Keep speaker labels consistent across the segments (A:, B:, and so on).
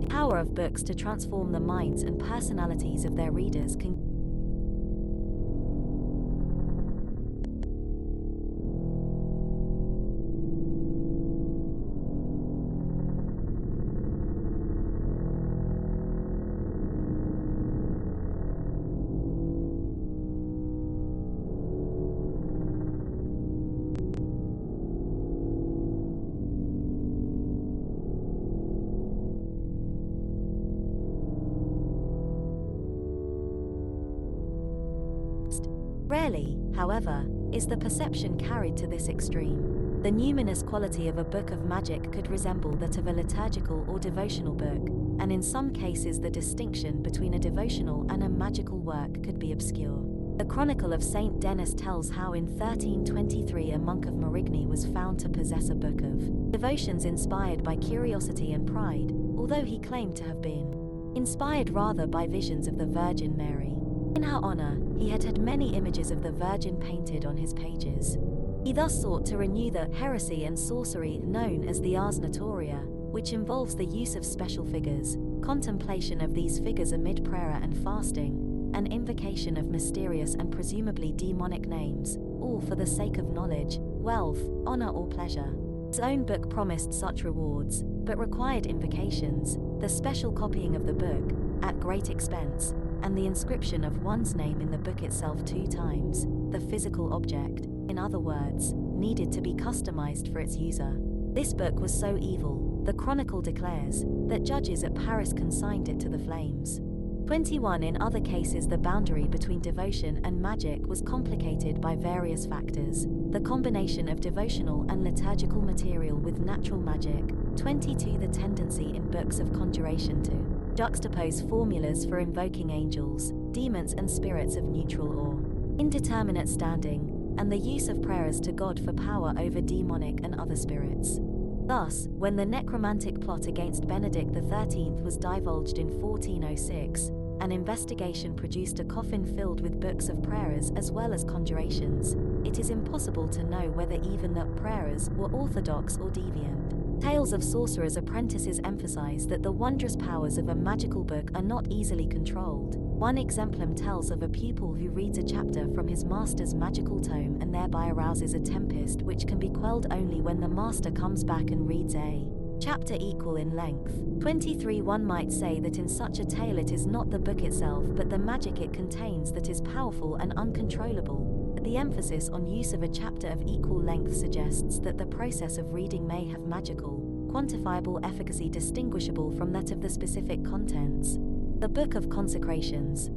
A: The power of books to transform the minds and personalities of their readers can Rarely, however, is the perception carried to this extreme. The numinous quality of a book of magic could resemble that of a liturgical or devotional book, and in some cases the distinction between a devotional and a magical work could be obscure. The Chronicle of Saint Denis tells how in 1323 a monk of Marigny was found to possess a book of devotions inspired by curiosity and pride, although he claimed to have been inspired rather by visions of the Virgin Mary. In her honor, he had many images of the Virgin painted on his pages. He thus sought to renew the heresy and sorcery known as the Ars Notoria, which involves the use of special figures, contemplation of these figures amid prayer and fasting, and invocation of mysterious and presumably demonic names, all for the sake of knowledge, wealth, honor or pleasure. His own book promised such rewards, but required invocations, the special copying of the book, at great expense, and the inscription of one's name in the book itself 2 times, the physical object, in other words, needed to be customized for its user. This book was so evil, the Chronicle declares, that judges at Paris consigned it to the flames. 21 In other cases the boundary between devotion and magic was complicated by various factors, the combination of devotional and liturgical material with natural magic. 22 The tendency in books of conjuration to juxtapose formulas for invoking angels, demons and spirits of neutral or indeterminate standing, and the use of prayers to God for power over demonic and other spirits. Thus, when the necromantic plot against Benedict XIII was divulged in 1406, an investigation produced a coffin filled with books of prayers as well as conjurations. It is impossible to know whether even the prayers were orthodox or deviant. Tales of sorcerers' apprentices emphasize that the wondrous powers of a magical book are not easily controlled. One exemplum tells of a pupil who reads a chapter from his master's magical tome and thereby arouses a tempest which can be quelled only when the master comes back and reads a chapter equal in length. 23 One might say that in such a tale it is not the book itself but the magic it contains that is powerful and uncontrollable. The emphasis on use of a chapter of equal length suggests that the process of reading may have magical, quantifiable efficacy distinguishable from that of the specific contents. The Book of Consecrations.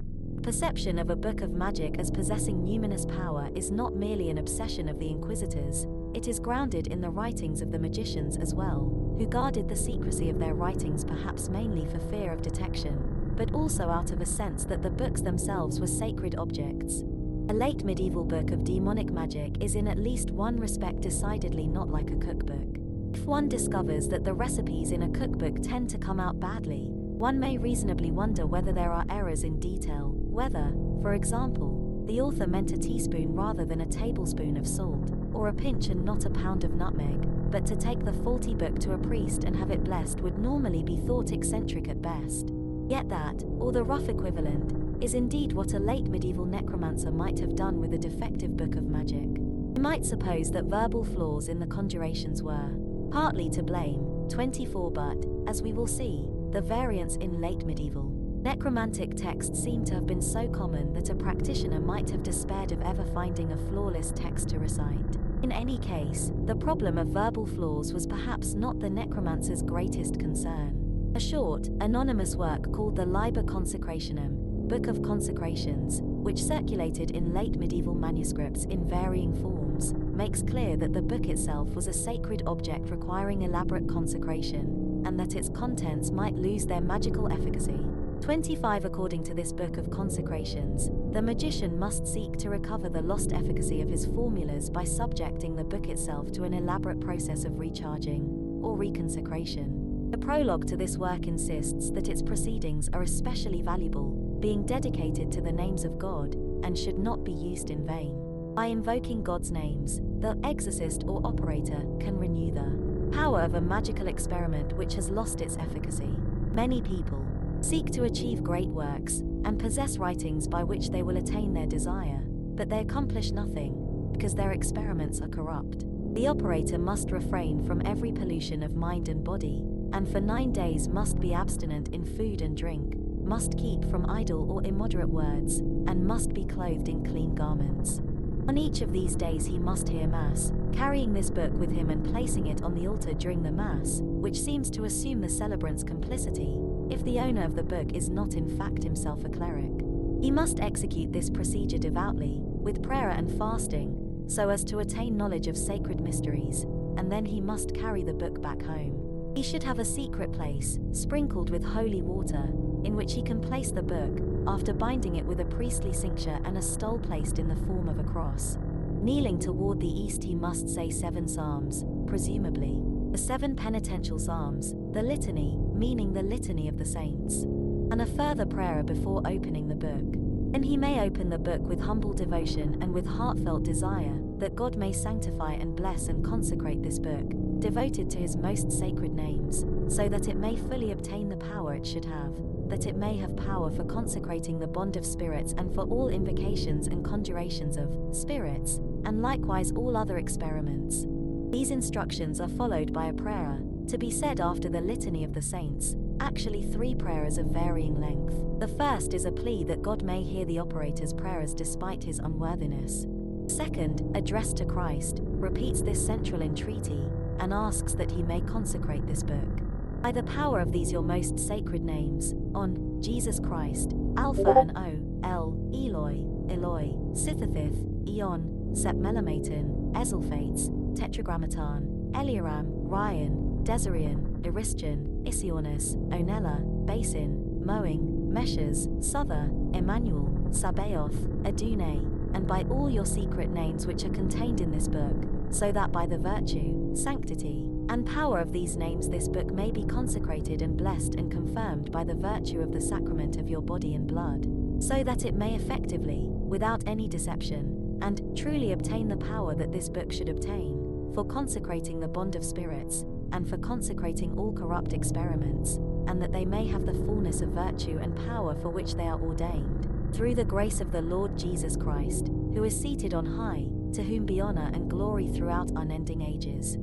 A: Perception of a book of magic as possessing numinous power is not merely an obsession of the Inquisitors, it is grounded in the writings of the magicians as well, who guarded the secrecy of their writings perhaps mainly for fear of detection, but also out of a sense that the books themselves were sacred objects. A late medieval book of demonic magic is in at least one respect decidedly not like a cookbook. If one discovers that the recipes in a cookbook tend to come out badly, one may reasonably wonder whether there are errors in detail, whether, for example, the author meant a teaspoon rather than a tablespoon of salt, or a pinch and not a pound of nutmeg, but to take the faulty book to a priest and have it blessed would normally be thought eccentric at best. Yet that, or the rough equivalent, is indeed what a late medieval necromancer might have done with a defective book of magic. We might suppose that verbal flaws in the conjurations were partly to blame. 24 But, as we will see, the variants in late medieval necromantic texts seem to have been so common that a practitioner might have despaired of ever finding a flawless text to recite. In any case, the problem of verbal flaws was perhaps not the necromancer's greatest concern. A short, anonymous work called the Liber Consecrationum, Book of Consecrations, which circulated in late medieval manuscripts in varying forms, makes clear that the book itself was a sacred object requiring elaborate consecration, and that its contents might lose their magical efficacy. 25 According to this Book of Consecrations, the magician must seek to recover the lost efficacy of his formulas by subjecting the book itself to an elaborate process of recharging, or reconsecration. The prologue to this work insists that its proceedings are especially valuable, being dedicated to the names of God, and should not be used in vain. By invoking God's names, the exorcist or operator can renew the power of a magical experiment which has lost its efficacy. Many people seek to achieve great works and possess writings by which they will attain their desire, but they accomplish nothing because their experiments are corrupt. The operator must refrain from every pollution of mind and body, and for 9 days must be abstinent in food and drink, must keep from idle or immoderate words, and must be clothed in clean garments. On each of these days he must hear Mass, carrying this book with him and placing it on the altar during the Mass, which seems to assume the celebrant's complicity, if the owner of the book is not in fact himself a cleric. He must execute this procedure devoutly, with prayer and fasting, so as to attain knowledge of sacred mysteries, and then he must carry the book back home. He should have a secret place, sprinkled with holy water, in which he can place the book, after binding it with a priestly cincture and a stole placed in the form of a cross. Kneeling toward the east he must say 7 psalms, presumably the 7 penitential psalms, the litany, meaning the litany of the saints, and a further prayer before opening the book. Then he may open the book with humble devotion and with heartfelt desire, that God may sanctify and bless and consecrate this book, devoted to his most sacred names, so that it may fully obtain the power it should have, that it may have power for consecrating the bond of spirits and for all invocations and conjurations of spirits, and likewise all other experiments. These instructions are followed by a prayer, to be said after the litany of the saints, actually 3 prayers of varying length. The first is a plea that God may hear the operator's prayers despite his unworthiness. Second, addressed to Christ, repeats this central entreaty, and asks that he may consecrate this book. By the power of these your most sacred names, on Jesus Christ, Alpha and O, El, Eloi, Eloi, Sithathith, Eon, Sepmelematon, Ezelphates, Tetragrammaton, Eliaram, Ryan, Desarian, Eristian, Isionis, Onella, Basin, Moing, Meshes, Suther, Emmanuel, Sabaoth, Adune, and by all your secret names which are contained in this book, so that by the virtue, sanctity, and power of these names this book may be consecrated and blessed and confirmed by the virtue of the sacrament of your body and blood, so that it may effectively, without any deception, and truly obtain the power that this book should obtain, for consecrating the bond of spirits, and for consecrating all corrupt experiments, and that they may have the fullness of virtue and power for which they are ordained, through the grace of the Lord Jesus Christ, who is seated on high, to whom be honor and glory throughout unending ages.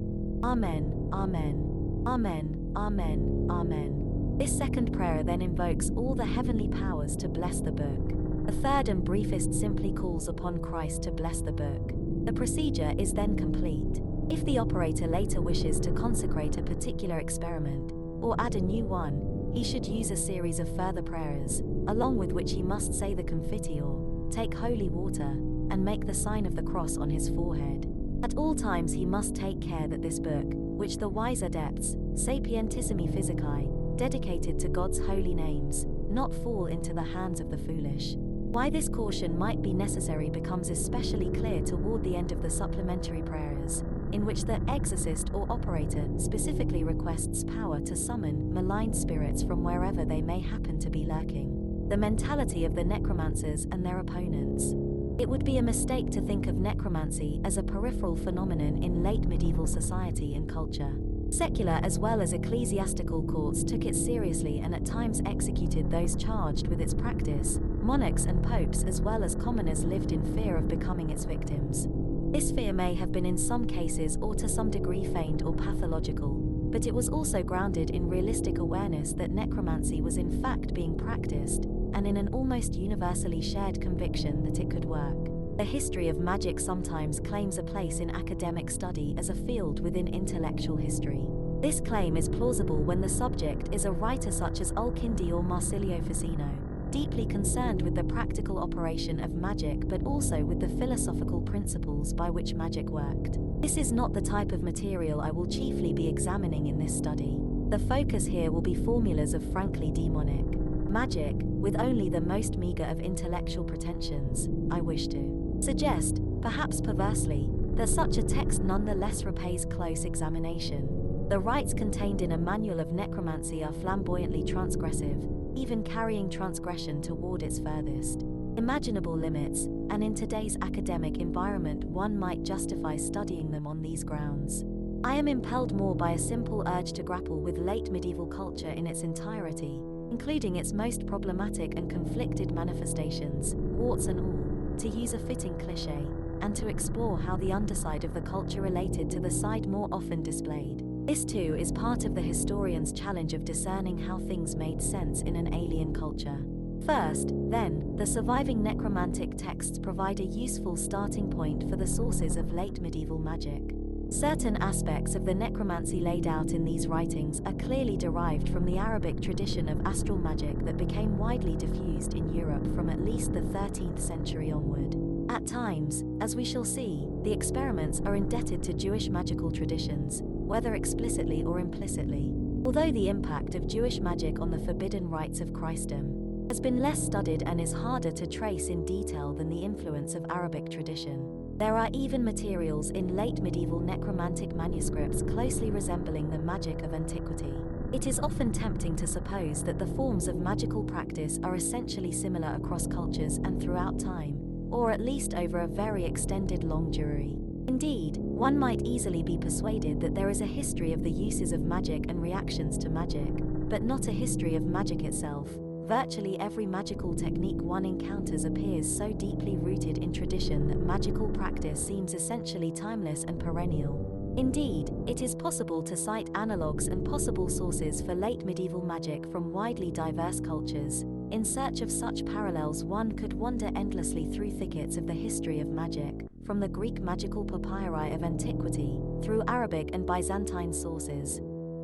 A: Amen, Amen, Amen, Amen, Amen. This second prayer then invokes all the heavenly powers to bless the book. The third and briefest simply calls upon Christ to bless the book. The procedure is then complete. If the operator later wishes to consecrate a particular experiment, or add a new one, he should use a series of further prayers, along with which he must say the Confiteor, take holy water, and make the sign of the cross on his forehead. At all times he must take care that this book, which the wise adepts, Sapientissimi Physicae, dedicated to God's holy names, not fall into the hands of the foolish. Why this caution might be necessary becomes especially clear toward the end of the supplementary prayers, in which the exorcist or operator specifically requests power to summon malign spirits from wherever they may happen to be lurking. The mentality of the necromancers and their opponents. It would be a mistake to think of necromancy as a peripheral phenomenon in late medieval society and culture. Secular as well as ecclesiastical courts took it seriously and at times executed those charged with its practice. Monarchs and popes as well as commoners lived in fear of becoming its victims. This fear may have been in some cases or to some degree feigned or pathological, but it was also grounded in realistic awareness that necromancy was in fact being practiced, and in an almost universally shared conviction that it could work. The history of magic sometimes claims a place in academic study as a field within intellectual history. This claim is plausible when the subject is a writer such as Al-Kindi or Marsilio Ficino, deeply concerned with the practical operation of magic but also with the philosophical principles by which magic worked. This is not the type of material I will chiefly be examining in this study. The focus here will be formulas of frankly demonic magic, with only the most meager of intellectual pretensions. I wish to suggest, perhaps perversely, that such a text nonetheless repays close examination. The rites contained in a manual of necromancy are flamboyantly transgressive, even carrying transgression toward its furthest imaginable limits, and in today's academic environment one might justify studying them on these grounds. I am impelled more by a simple urge to grapple with late medieval culture in its entirety, including its most problematic and conflicted manifestations, warts and all, to use a fitting cliché, and to explore how the underside of the culture related to the side more often displayed. This too is part of the historian's challenge of discerning how things made sense in an alien culture. First, then, the surviving necromantic texts provide a useful starting point for the sources of late medieval magic. Certain aspects of the necromancy laid out in these writings are clearly derived from the Arabic tradition of astral magic that became widely diffused in Europe from at least the 13th century onward. At times, as we shall see, the experiments are indebted to Jewish magical traditions, whether explicitly or implicitly. Although the impact of Jewish magic on the forbidden rites of Christendom has been less studied and is harder to trace in detail than the influence of Arabic tradition, there are even materials in late medieval necromantic manuscripts closely resembling the magic of antiquity. It is often tempting to suppose that the forms of magical practice are essentially similar across cultures and throughout time, or at least over a very extended long duration. Indeed, one might easily be persuaded that there is a history of the uses of magic and reactions to magic, but not a history of magic itself. Virtually every magical technique one encounters appears so deeply rooted in tradition that magical practice seems essentially timeless and perennial. Indeed, it is possible to cite analogues and possible sources for late medieval magic from widely diverse cultures. In search of such parallels, one could wander endlessly through thickets of the history of magic, from the Greek magical papyri of antiquity, through Arabic and Byzantine sources,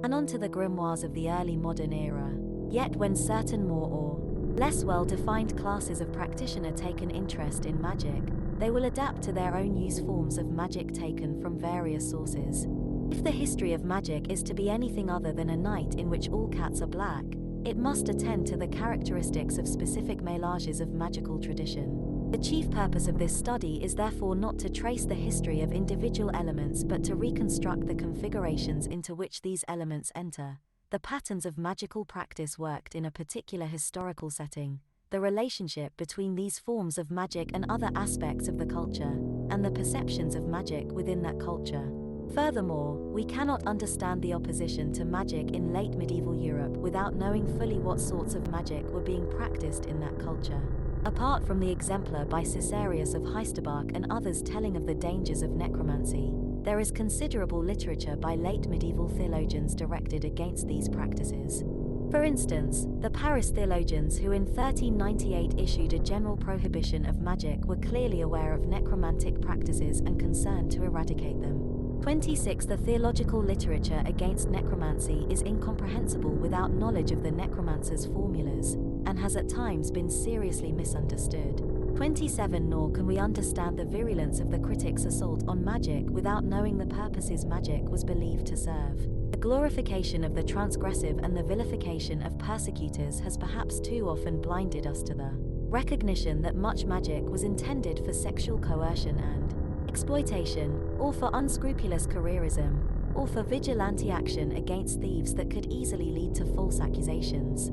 A: and onto the grimoires of the early modern era. Yet when certain more or less well-defined classes of practitioner take an interest in magic, they will adapt to their own use forms of magic taken from various sources. If the history of magic is to be anything other than a night in which all cats are black, it must attend to the characteristics of specific mélanges of magical tradition. The chief purpose of this study is therefore not to trace the history of individual elements but to reconstruct the configurations into which these elements enter, the patterns of magical practice worked in a particular historical setting, the relationship between these forms of magic and other aspects of the culture, and the perceptions of magic within that culture. Furthermore, we cannot understand the opposition to magic in late medieval Europe without knowing fully what sorts of magic were being practiced in that culture. Apart from the exemplar by Caesarius of Heisterbach and others telling of the dangers of necromancy, there is considerable literature by late medieval theologians directed against these practices. For instance, the Paris theologians who in 1398 issued a general prohibition of magic were clearly aware of necromantic practices and concerned to eradicate them. 26. The theological literature against necromancy is incomprehensible without knowledge of the necromancer's formulas, and has at times been seriously misunderstood. 27. Nor can we understand the virulence of the critics' assault on magic without knowing the purposes magic was believed to serve. The glorification of the transgressive and the vilification of persecutors has perhaps too often blinded us to the recognition that much magic was intended for sexual coercion and exploitation, or for unscrupulous careerism, or for vigilante action against thieves that could easily lead to false accusations.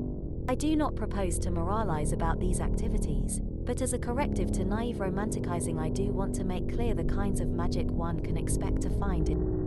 A: I do not propose to moralize about these activities, but as a corrective to naive romanticizing I do want to make clear the kinds of magic one can expect to find in